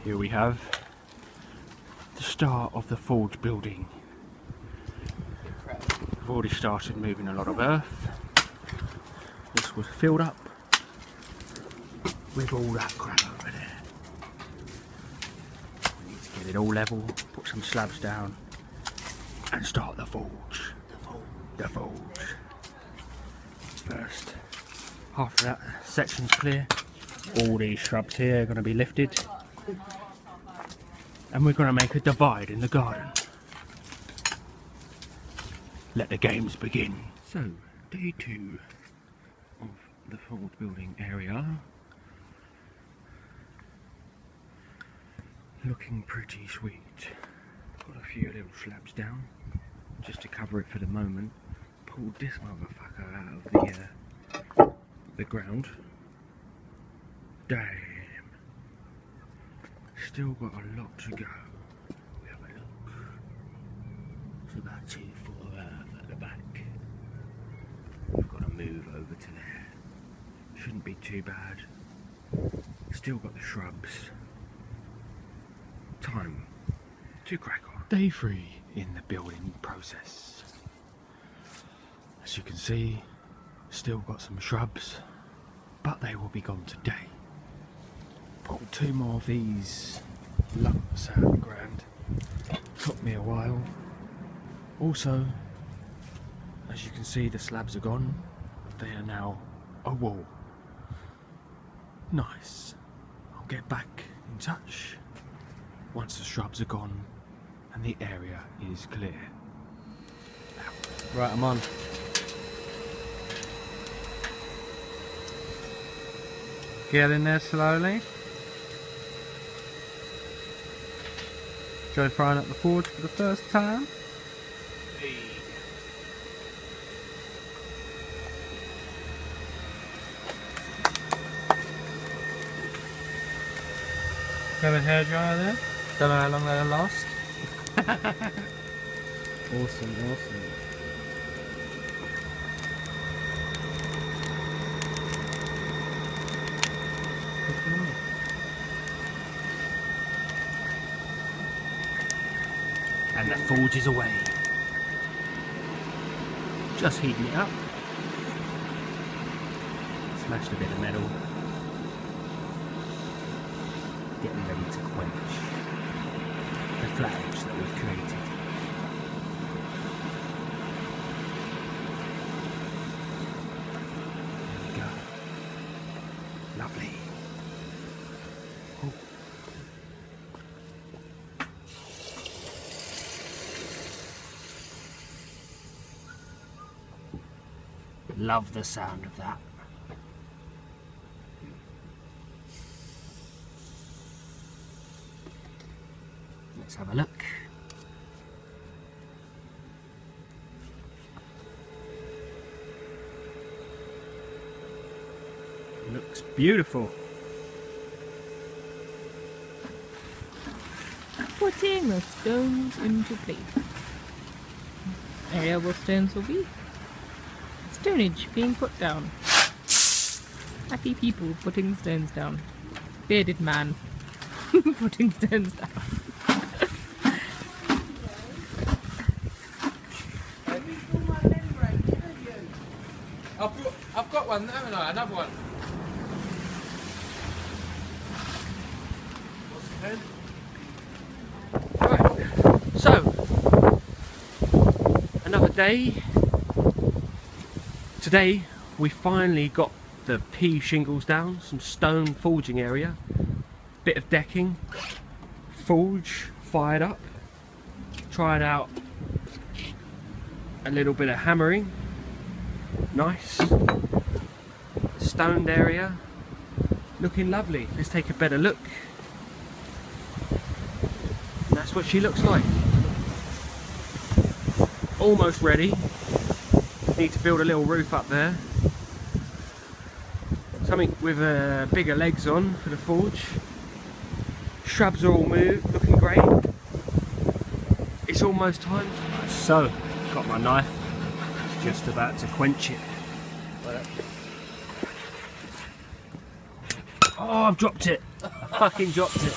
Here we have the start of the forge building. We've already started moving a lot of earth. This was filled up with all that crap over there. We need to get it all level, put some slabs down and start the forge. The forge. First, after that section's clear, all these shrubs here are going to be lifted and we're going to make a divide in the garden. Let the games begin. So, day 2 of the forge building area. Looking pretty sweet. Got a few little slabs down just to cover it for the moment. Pulled this motherfucker out of the ground. Damn. Still got a lot to go. We have a look. It's about 2 foot of earth at the back. We've got to move over to there. Shouldn't be too bad. Still got the shrubs. Time to crack on. Day 3 in the building process. As you can see, still got some shrubs, but they will be gone today. Pulled 2 more of these lumps out of the ground. Took me a while. Also, as you can see, the slabs are gone. They are now a wall. Nice. I'll get back in touch once the shrubs are gone and the area is clear. Right, I'm on. Get in there slowly. Joe firing up the forge for the first time. Hey. Got a hairdryer there. Don't know how long that'll last. Awesome, awesome. And the forge is away. Just heating it up. Smashed a bit of metal. Getting ready to quench the flames that we've created. There we go. Lovely. Oh. Love the sound of that. Let's have a look. Looks beautiful. Putting the stones into place. Area where stones will be. Stonage being put down. Happy people putting stones down. Bearded man putting stones down. I've got one, haven't I? Another one. Right, so another day. Today we finally got the P shingles down, some stone forging area, bit of decking, forge fired up, tried out a little bit of hammering, nice, stoned area, looking lovely. Let's take a better look. And that's what she looks like. Almost ready. Need to build a little roof up there. Something with bigger legs on for the forge. Shrubs are all moved, looking great. It's almost time. So, got my knife. Just about to quench it. Oh, I've dropped it. fucking dropped it.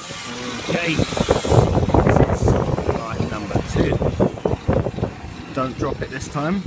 Okay. This is life number 2. Don't drop it this time.